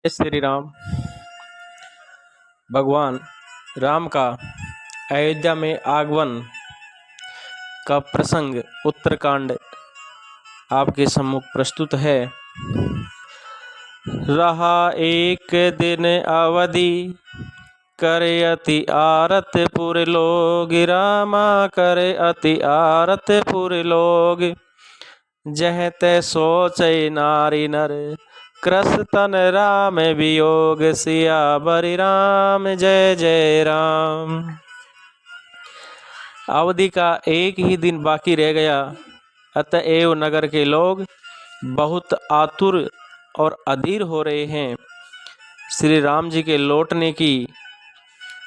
जय श्री राम। भगवान राम का अयोध्या में आगमन का प्रसंग उत्तरकांड आपके सम्मुख प्रस्तुत है। रहा एक दिन अवधि करे अति आरत पुर लोग, रामा करे अति आरत पुर लोग। जह ते सोचै नारी नर, कृस तन राम वियोग, सियावर राम जय जय राम। अवधि का एक ही दिन बाकी रह गया, अतएव नगर के लोग बहुत आतुर और अधीर हो रहे हैं। श्री राम जी के लौटने की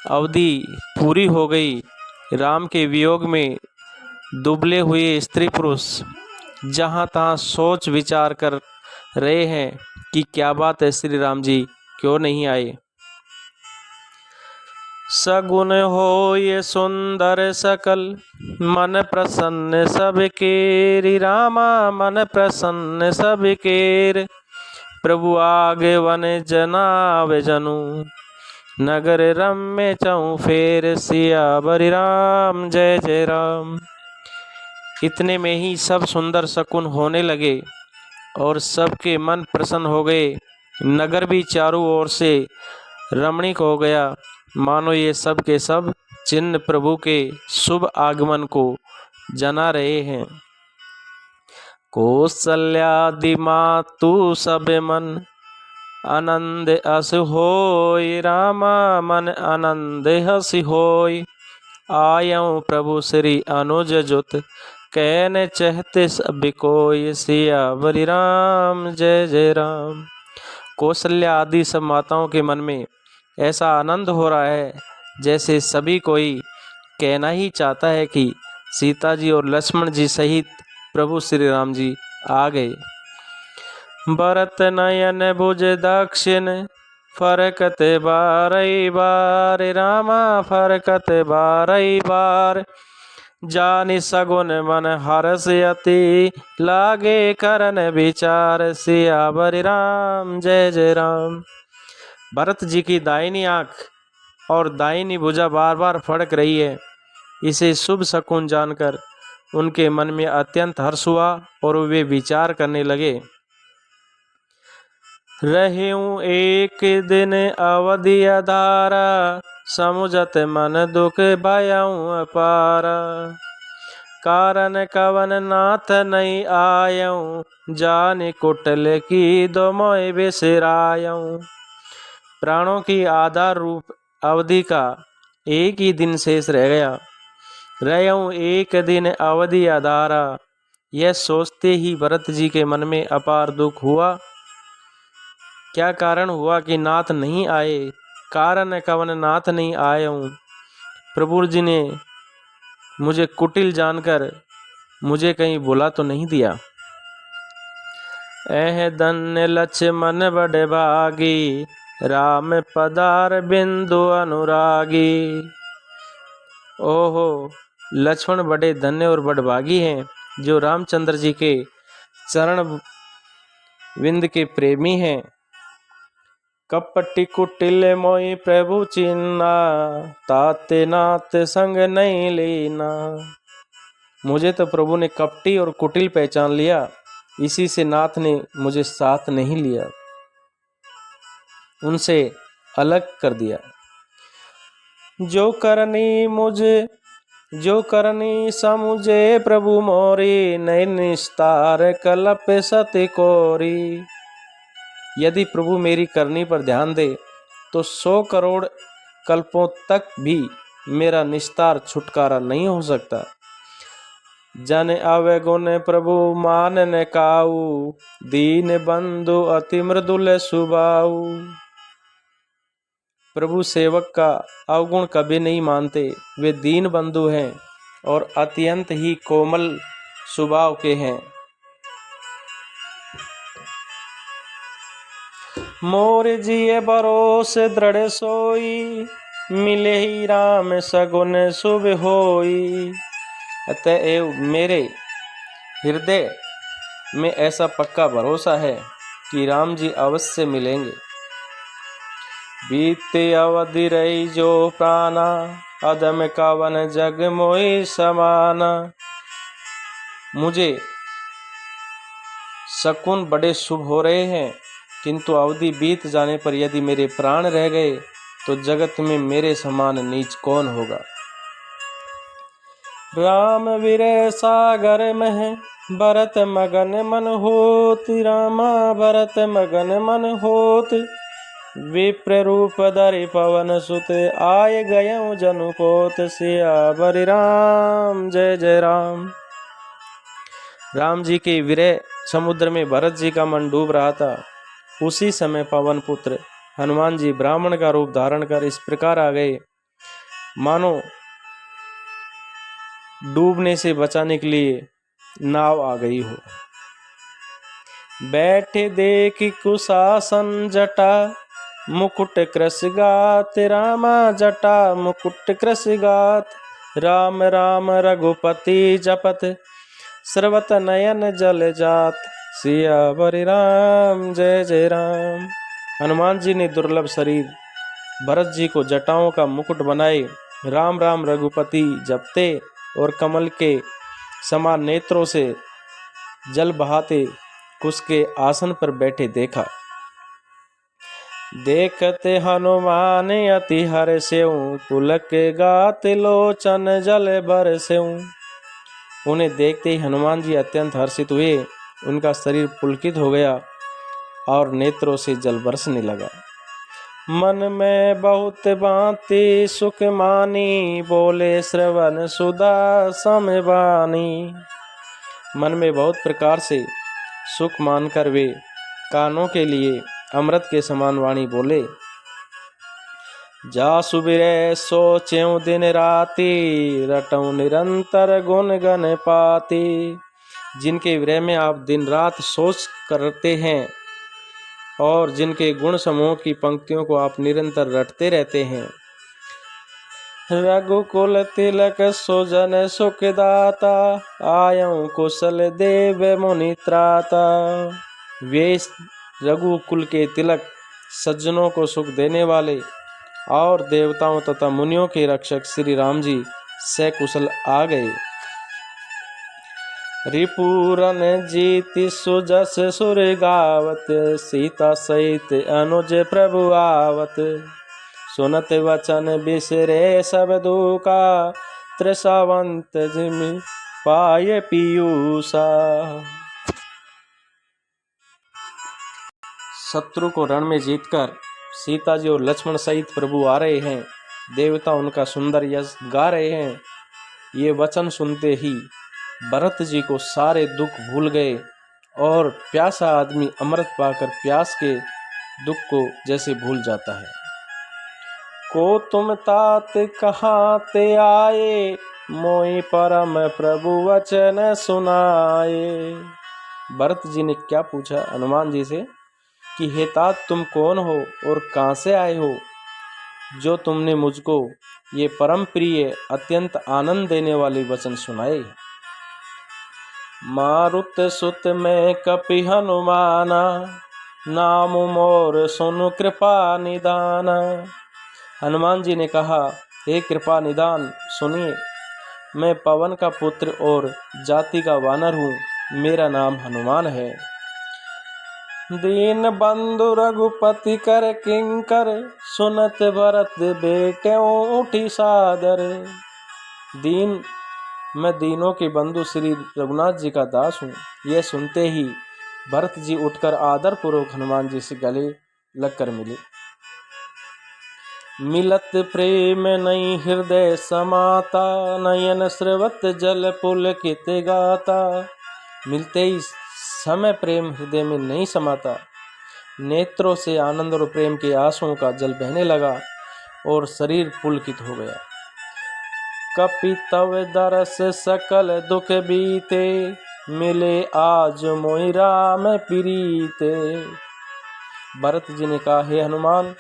अवधि पूरी हो गई। राम के वियोग में दुबले हुए स्त्री पुरुष जहाँ तहाँ सोच विचार कर रहे हैं कि क्या बात है, श्री राम जी क्यों नहीं आए। सगुन हो ये सुंदर सकल, मन प्रसन्न सब केर, रामा मन प्रसन्न सब केर। प्रभु आगे वन जनाव जनु, नगर रम्य चऊ फेर, सियावर राम जय जय राम। इतने में ही सब सुंदर शकुन होने लगे और सबके मन प्रसन्न हो गए। नगर भी चारों ओर से रमणीक हो गया, मानो ये सब के सब चिन्ह प्रभु के शुभ आगमन को जना रहे हैं। कौसल्यादि मातु सब मन, आनंद अस होय, रामा मन आनंद हस होय। आयऊँ प्रभु श्री अनुज जुत, कहने चहते सब कोय, सियावर राम जय जय राम। कौशल्या आदि सब माताओं के मन में ऐसा आनंद हो रहा है जैसे सभी कोई कहना ही चाहता है कि सीता जी और लक्ष्मण जी सहित प्रभु श्री राम जी आ गए। भरत नयन भुज दक्षिण, फरकत बारई बार, रामा फरकत बारई बार। जानि सगुन मन हरस अति, लागे करन विचार, सियावर राम जय जय राम। भरत जी की दाहिनी आँख और दाहिनी भुजा बार बार फड़क रही है। इसे शुभ शकुन जानकर उनके मन में अत्यंत हर्ष हुआ और वे विचार करने लगे। रहूं एक दिन अवधि अधारा, समुझत मन दुख भयऊं अपारा। कारण कवन नाथ नहीं आयऊं, जानि कुटल की दो मोय बिसरायऊं। प्राणों की आधार रूप अवधि का एक ही दिन शेष रह गया। रहूं एक दिन अवधि आधारा, यह सोचते ही भरत जी के मन में अपार दुख हुआ। क्या कारण हुआ कि नाथ नहीं आए। कारण कवन नाथ नहीं आए हूँ। प्रभु जी ने मुझे कुटिल जानकर मुझे कहीं बुला तो नहीं दिया। एह धन्य लक्ष्मण बड़े भागी, राम पदार बिंदु अनुरागी। ओहो, लक्ष्मण बड़े धन्य और बड़े भागी हैं जो रामचंद्र जी के चरण विंद के प्रेमी हैं। कपटी कुटिल मोई प्रभु चिन्ना, ताते नाथ संग नहीं लेना। मुझे तो प्रभु ने कपटी और कुटिल पहचान लिया, इसी से नाथ ने मुझे साथ नहीं लिया, उनसे अलग कर दिया। जो करनी समुझे प्रभु मोरी, नई निस्तार कलप सति कोरी। यदि प्रभु मेरी करनी पर ध्यान दे तो 100 करोड़ कल्पों तक भी मेरा निस्तार छुटकारा नहीं हो सकता। जन आवे गुण प्रभु मान न काऊ, दीन बंधु अति मृदुल सुबाऊ। प्रभु सेवक का अवगुण कभी नहीं मानते, वे दीन बंधु हैं और अत्यंत ही कोमल स्वभाव के हैं। मोर जिये भरोस दृढ़ सोई, मिले ही राम सगुन शुभ होई। अतएव मेरे हृदय में ऐसा पक्का भरोसा है कि राम जी अवश्य मिलेंगे। बीते अवधि रही जो प्राणा, अदम कावन जग मोहि समाना। मुझे शकुन बड़े शुभ हो रहे हैं, किंतु अवधि बीत जाने पर यदि मेरे प्राण रह गए तो जगत में मेरे समान नीच कौन होगा। राम विरह सागर में भरत मगन मन होत, रामा भरत मगन मन होत। विप्र रूप धरि पवन सुत, आय गयऊँ जनुपोत। सियावर राम जय जय राम। राम जी के विरह समुद्र में भरत जी का मन डूब रहा था। उसी समय पवन पुत्र हनुमान जी ब्राह्मण का रूप धारण कर इस प्रकार आ गए मानो डूबने से बचाने के लिए नाव आ गई हो। बैठे देख कुशासन जटा, मुकुट कृष गात। रामा जटा मुकुट कृष गात। राम राम रघुपति जपत, सर्वत नयन जल जात। सियावर राम जय जय राम। हनुमान जी ने दुर्लभ शरीर भरत जी को जटाओं का मुकुट बनाए राम राम रघुपति जपते और कमल के समान नेत्रों से जल बहाते कुश के आसन पर बैठे देखा। देखते हनुमान अति हर्षेउ, पुलक गात लोचन जल बरसेउ। उन्हें देखते ही हनुमान जी अत्यंत हर्षित हुए, उनका शरीर पुलकित हो गया और नेत्रों से जल बरसने लगा। मन में बहुत भांति सुख मानी, बोले श्रवण सुधा समबानी। मन में बहुत प्रकार से सुख मानकर वे कानों के लिए अमृत के समान वाणी बोले। जासु विरह सोचेऊ दिन राति, रटऊँ निरंतर गुण गण पाती। जिनके विरह में आप दिन रात सोच करते हैं और जिनके गुण समूह की पंक्तियों को आप निरंतर रटते रहते हैं। रघुकुल तिलक सुजन सुखदाता, आयऊँ कुशल देव मुनि त्राता। वे रघुकुल के तिलक सज्जनों को सुख देने वाले और देवताओं तथा मुनियों के रक्षक श्री राम जी सकुशल आ गए। रिपुरन जीति सुजस सुर गावत, सीता सहित अनुज प्रभु आवत। सुनत वचन बिसरे सब दुखा, त्रिसावंत जिमि पाए पीयूषा। शत्रु को रण में जीतकर सीता जी और लक्ष्मण सहित प्रभु आ रहे हैं। देवता उनका सुंदर यश गा रहे हैं। ये वचन सुनते ही भरत जी को सारे दुख भूल गए और प्यासा आदमी अमृत पाकर प्यास के दुख को जैसे भूल जाता है। को तुम तात कहाँ ते आए, मोहि परम प्रभु वचन सुनाए। भरत जी ने क्या पूछा हनुमान जी से कि हे तात तुम कौन हो और कहाँ से आए हो, जो तुमने मुझको ये परम प्रिय अत्यंत आनंद देने वाले वचन सुनाए। मारुत सुत में कपि हनुमाना, नाम मोर सुनु कृपा निदाना। हनुमान जी ने कहा हे कृपा निदान सुनिए, मैं पवन का पुत्र और जाति का वानर हूँ, मेरा नाम हनुमान है। दीन बंधु रघुपति कर किंकर, सुनत भरत बेटे उठी सादर। मैं दीनों के बंधु श्री रघुनाथ जी का दास हूँ। यह सुनते ही भरत जी उठकर आदर पूर्वक हनुमान जी से गले लगकर मिले। मिलत प्रेम नहीं हृदय समाता, नयन स्रवत जल पुलकित गाता। मिलते ही समय प्रेम हृदय में नहीं समाता, नेत्रों से आनंद और प्रेम के आंसुओं का जल बहने लगा और शरीर पुलकित हो गया। कपि तव दरस सकल दुख बीते, मिले आज मोहि राम प्रीते। भरत जी ने कहा हे हनुमान,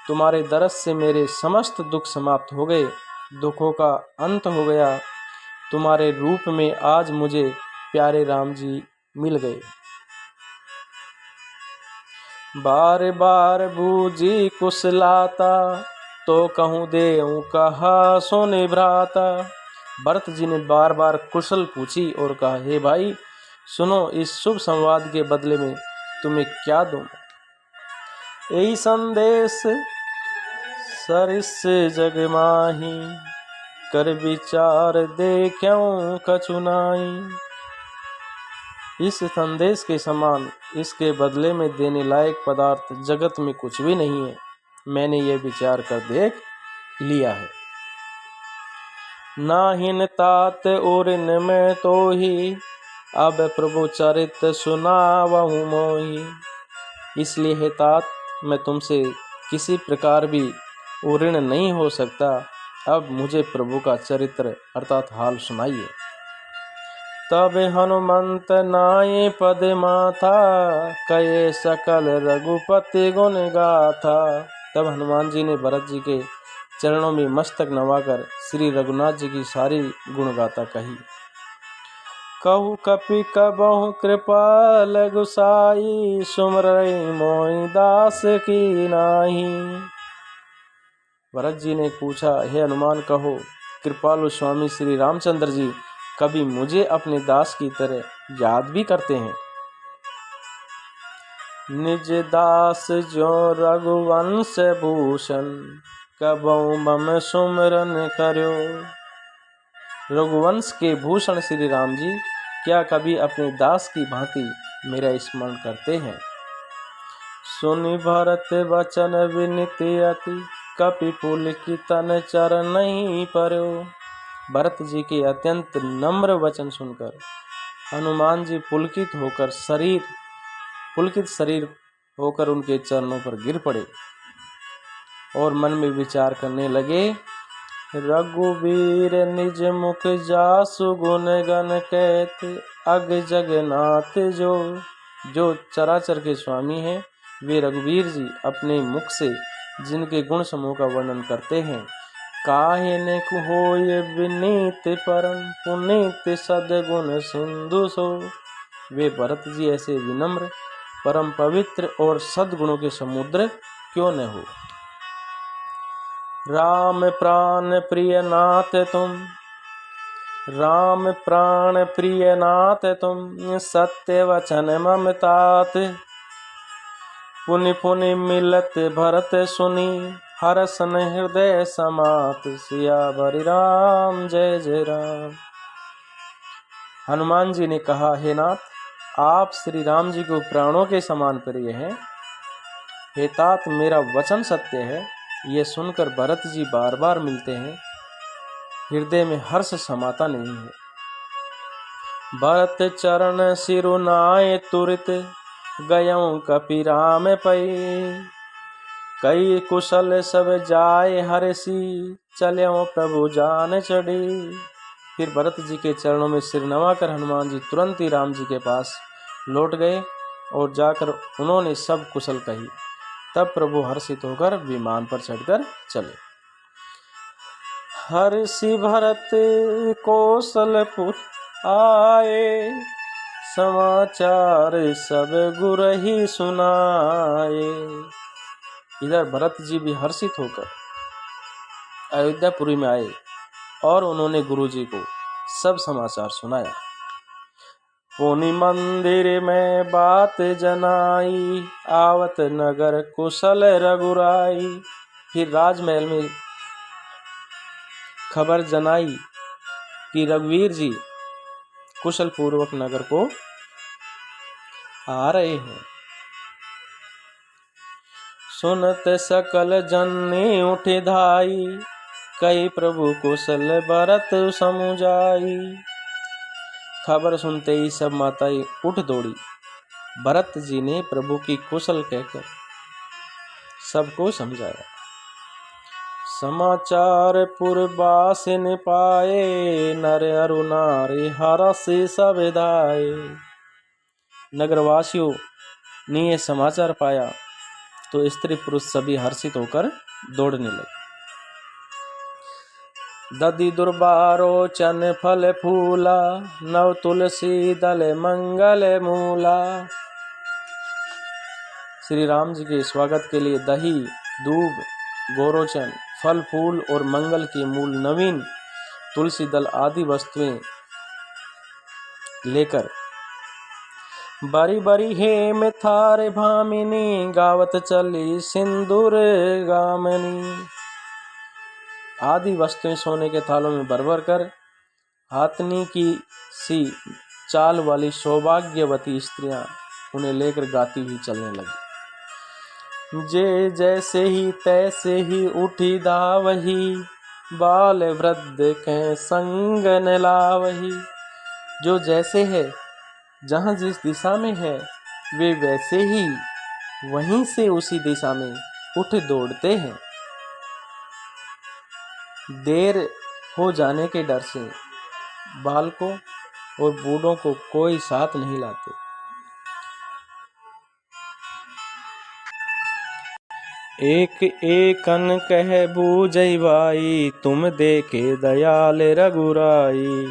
तुम्हारे दरस से मेरे समस्त दुख समाप्त हो गए, दुखों का अंत हो गया। तुम्हारे रूप में आज मुझे प्यारे राम जी मिल गए। बार बार बूझी कुशलाता, तो कहूँ देऊँ कहा सोने भ्राता। भरत जी ने बार बार कुशल पूछी और कहा, हे भाई सुनो, इस शुभ संवाद के बदले में तुम्हें क्या दूं? यही संदेश सरिस जग माही, कर विचार दे क्यों कछु नाई। इस संदेश के समान इसके बदले में देने लायक पदार्थ जगत में कुछ भी नहीं है। मैंने ये विचार कर देख लिया है। नाहिन तात उरिन में तो ही, अब प्रभु चरित सुनावहु मोही। इसलिए हे तात, मैं तुमसे किसी प्रकार भी उऋण नहीं हो सकता। अब मुझे प्रभु का चरित्र अर्थात हाल सुनाइए। तब हनुमंत नाये पद माथा, कये सकल रघुपति गुण गाथा। तब हनुमान जी ने भरत जी के चरणों में मस्तक नवाकर श्री रघुनाथ जी की सारी गुण गाथा कही। कहु कपि कबहु कृपाल गुसाई, सुमरई मोहि दास की नाही। भरत जी ने पूछा, हे हनुमान कहो, कृपालु स्वामी श्री रामचंद्र जी कभी मुझे अपने दास की तरह याद भी करते हैं। निज दास जो रघुवंश भूषण, कबहु मम सुमरन कर्यो। रघुवंश के भूषण श्री राम जी क्या कभी अपने दास की भांति मेरा स्मरण करते हैं? सुनि भरत वचन विनीति अति, कपि पुलकितन चरण नहीं पर्यो। भरत जी के अत्यंत नम्र वचन सुनकर हनुमान जी पुलकित शरीर होकर उनके चरणों पर गिर पड़े और मन में विचार करने लगे। रघुवीर निज मुख जासु गुण गण कहत, अग जगन्नाथ जो चराचर के स्वामी हैं, वे रघुवीर जी अपने मुख से जिनके गुण समूह का वर्णन करते हैं। काहे ने होय विनीत परम, पुनीत सद्गुण सिंधु सो। वे भरत जी ऐसे विनम्र, परम पवित्र और सद्गुणों के समुद्र क्यों न हो। राम प्राण प्रिय नाथ तुम, राम प्राण प्रिय नाथ तुम, सत्य वचन मम तात। पुनि पुनि मिलत भरत सुनी, हरसन हृदय समात। सियावर राम जय जय राम। हनुमान जी ने कहा, हे नाथ, आप श्री राम जी को प्राणों के समान प्रिय हैं। हे तात, मेरा वचन सत्य है। ये सुनकर भरत जी बार बार मिलते हैं, हृदय में हर्ष समाता नहीं है। भरत चरण सिरुनाए तुरित, गयऊं कपि राम पई। कई कुशल सब जाए हर्षि, चल्यों प्रभु जान चढ़ी। फिर भरत जी के चरणों में सिर नवाकर हनुमान जी तुरंत ही राम जी के पास लौट गए और जाकर उन्होंने सब कुशल कही। तब प्रभु हर्षित होकर विमान पर चढ़कर चले। हर्षि भरत कौशलपुर आए, समाचार सब गुरहि सुनाए। इधर भरत जी भी हर्षित होकर अयोध्यापुरी में आए और उन्होंने गुरु जी को सब समाचार सुनाया। पुनि मंदिर में बात जनाई, आवत नगर कुशल रघुराई। फिर राजमहल में खबर जनाई कि रघुवीर जी कुशल पूर्वक नगर को आ रहे हैं। सुनत सकल जन उठे धाई, कई प्रभु कुशल भरत समुझाई। खबर सुनते ही सब माताएं उठ दौड़ी। भरत जी ने प्रभु की कुशल कहकर सबको समझाया। समाचार पुरबासिन पाए, नर अरु नारी हरषि सब धाये। नगरवासियों ने यह समाचार पाया तो स्त्री पुरुष सभी हर्षित होकर दौड़ने लगे। दधि दुर्बारोचन फल फूला, नव तुलसी दल मंगल मूला। श्री राम जी के स्वागत के लिए दही, दूब, गोरोचन, फल फूल और मंगल के मूल, नवीन तुलसी दल आदि वस्तुएं लेकर बारी बारी हे मिथारे भामिनी गावत चली सिंदूर गामनी आदि वस्तुएं सोने के थालों में भर भर कर हाथनी की सी चाल वाली सौभाग्यवती स्त्रियां उन्हें लेकर गाती हुई चलने लगी। जे जैसे ही तैसे ही उठी दावही, बाल वृद्ध के संग न लावही। जो जैसे है, जहाँ जिस दिशा में है, वे वैसे ही वहीं से उसी दिशा में उठ दौड़ते हैं। देर हो जाने के डर से बालकों और बूढ़ों को कोई साथ नहीं लाते। एक एकन कह बूझई भाई, तुम देखे दयाल रघुराई।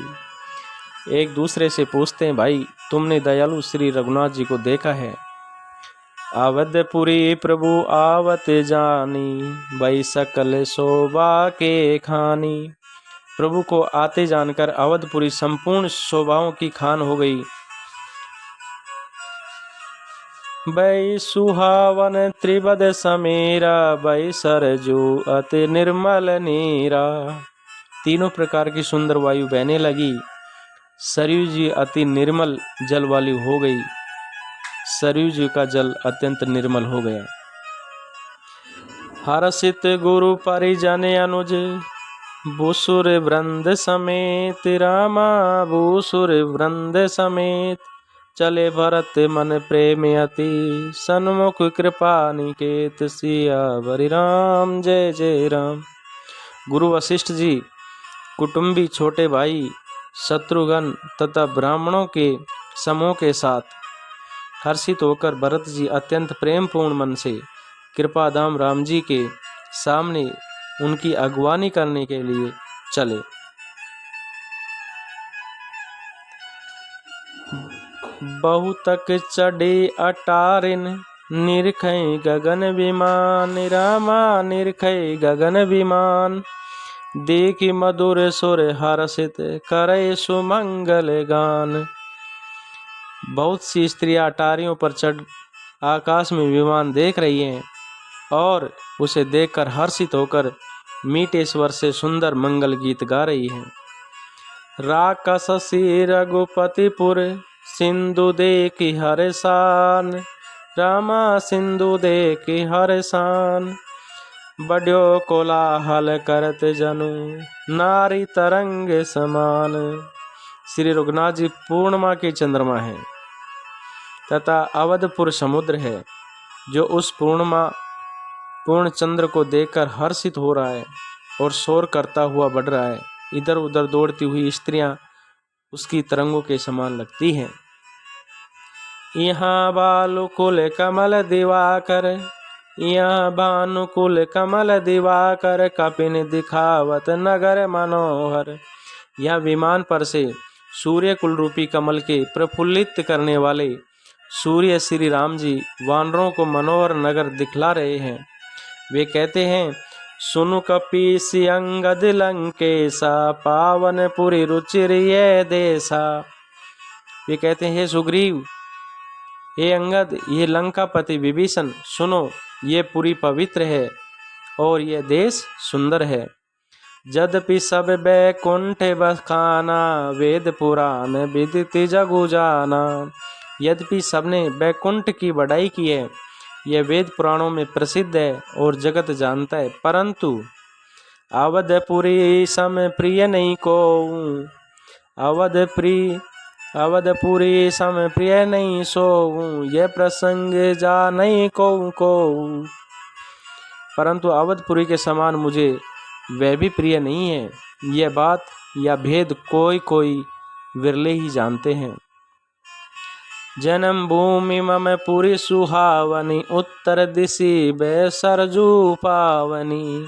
एक दूसरे से पूछते हैं, भाई तुमने दयालु श्री रघुनाथ जी को देखा है? अवधपुरी प्रभु आवत जानी, भाई सकल शोभा के खानी। प्रभु को आते जानकर अवधपुरी संपूर्ण शोभाओं की खान हो गई। बै सुहावन त्रिवद समीरा, बै सरजू अति निर्मल नीरा। तीनों प्रकार की सुंदर वायु बहने लगी। सरयू जी अति निर्मल जल वाली हो गई। सरयू जी का जल अत्यंत निर्मल हो गया। हर्षित गुरु परिजन अनुज, भूसुर वृंद समेत रामा, भूसुर वृंद समेत। चले भरत मन प्रेम अति, सन्मुख कृपा निकेत। सियावर राम जय जय राम। गुरु वशिष्ठ जी, कुटुंबी, छोटे भाई शत्रुघ्न तथा ब्राह्मणों के समूह के साथ हर्षित होकर भरत जी अत्यंत प्रेम पूर्ण मन से कृपाधाम राम जी के सामने उनकी अगवानी करने के लिए चले। बहुतक चढ़े अटारिन, निरखै गगन विमान। रामा निरखै गगन विमान, देखि मधुर सुर हर्षित, करे सुमंगल गान। बहुत सी स्त्रियां अटारियों पर चढ़ आकाश में विमान देख रही हैं और उसे देखकर हर्षित होकर मीठे स्वर से सुंदर मंगल गीत गा रही हैं। राकससी रघुपतिपुर, सिंधु देखि हर्षान। रामा सिंधु देखि हर्षान, बढ़्यो कोलाहल करत जनु, नारी तरंग समान। श्री रघुनाथ जी पूर्णिमा के चंद्रमा है तथा अवधपुर समुद्र है, जो उस पूर्ण चंद्र को देखकर हर्षित हो रहा है और शोर करता हुआ बढ़ रहा है। इधर उधर दौड़ती हुई स्त्रियां उसकी तरंगों के समान लगती हैं। यहाँ बालुकुल कमल दिवाकर, यहाँ भानुकुल कमल दिवाकर, कपिन दिखावत नगर मनोहर। यह विमान पर से सूर्य कुल रूपी कमल के प्रफुल्लित करने वाले सूर्य श्री राम जी वानरों को मनोहर नगर दिखला रहे हैं। वे कहते हैं, सुनु कपीसी अंगद लंकेशा, पावनपुरी रुचिर ये देशा। वे कहते हैं, हे सुग्रीव, हे अंगद, ये लंकापति विभीषण, सुनो, ये पुरी पवित्र है और ये देश सुंदर है। यद्यपि सब बैकुंठ बखाना, वेद पुराण विदित जगु जाना। यद्यपि सबने बैकुंठ की बढ़ाई की है, यह वेद पुराणों में प्रसिद्ध है और जगत जानता है, परंतु अवधपुरी सम प्रिय नहीं को। अवधपुरी सम प्रिय नहीं सो, यह प्रसंग जा नहीं को। परंतु अवधपुरी के समान मुझे वह भी प्रिय नहीं है। यह बात या भेद कोई विरले ही जानते हैं। जन्म भूमि मम पुरी सुहावनी, उत्तर दिशि बै सरजू पावनी।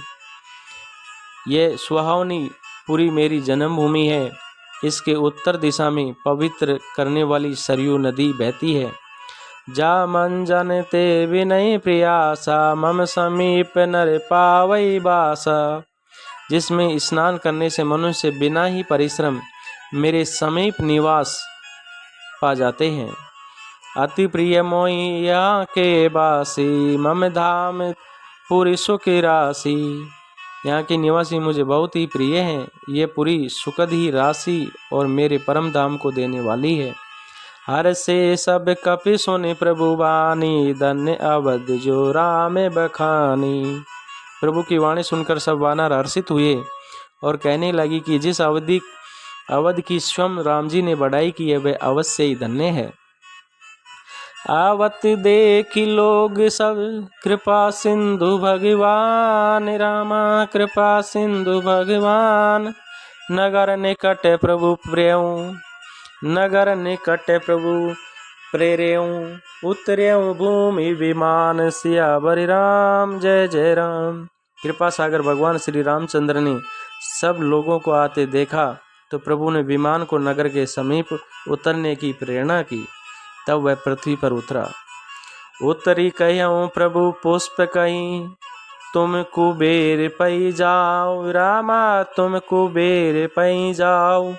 ये सुहावनी पुरी मेरी जन्म भूमि है। इसके उत्तर दिशा में पवित्र करने वाली सरयू नदी बहती है। जा मन जन ते विनय प्रियासा मम समीप नर पावई बासा। जिसमें स्नान करने से मनुष्य बिना ही परिश्रम मेरे समीप निवास पा जाते हैं। अति प्रिय मोहिया के बासी मम धाम पूरी सुख राशि। यहाँ के निवासी मुझे बहुत ही प्रिय हैं, ये पूरी सुखद ही राशि और मेरे परम धाम को देने वाली है। हर से सब कपि सुनि प्रभु वाणी धन्य अवध जो राम बखानी। प्रभु की वाणी सुनकर सब वानर हर्षित हुए और कहने लगी कि जिस अवध की स्वयं राम जी ने बढ़ाई की है वह अवश्य ही धन्य है। आवत देखी लोग सब कृपा सिंधु भगवान रामा कृपा सिंधु भगवान। नगर निकट प्रभु प्रेऊ नगर निकट प्रभु प्रेरेऊ उतरेऊ भूमि विमान सियावर राम जय जय राम। कृपा सागर भगवान श्री रामचंद्र ने सब लोगों को आते देखा तो प्रभु ने विमान को नगर के समीप उतरने की प्रेरणा की। तब वह पृथ्वी पर उतरा। उतरी कहूँ प्रभु पुष्प कहीं तुम कुबेर पई जाओ रामा तुम कुबेर पई जाओ।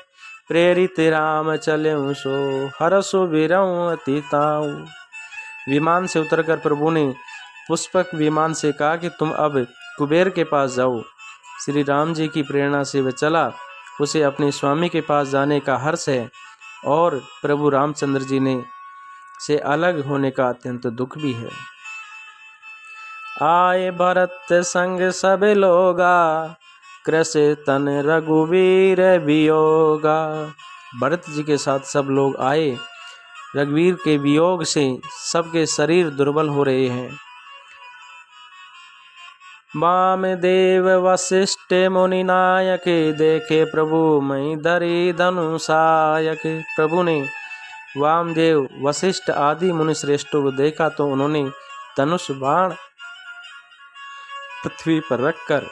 प्रेरित राम चले सो हरसो बिरऊ अतिताऊ। विमान से उतरकर प्रभु ने पुष्पक विमान से कहा कि तुम अब कुबेर के पास जाओ। श्री राम जी की प्रेरणा से वह चला। उसे अपने स्वामी के पास जाने का हर्ष है और प्रभु रामचंद्र जी ने से अलग होने का अत्यंत दुख भी है। आए भरत संग सब लोगा कृष्ण तन रघुवीर वियोगा। भरत जी के साथ सब लोग आए। रघुवीर के वियोग से सबके शरीर दुर्बल हो रहे हैं। वामदेव वशिष्ठ मुनि नायक देखे प्रभु मई धरी धनुषायक। प्रभु ने वामदेव वशिष्ठ आदि मुनि श्रेष्ठों को देखा तो उन्होंने धनुष बाण पृथ्वी पर रखकर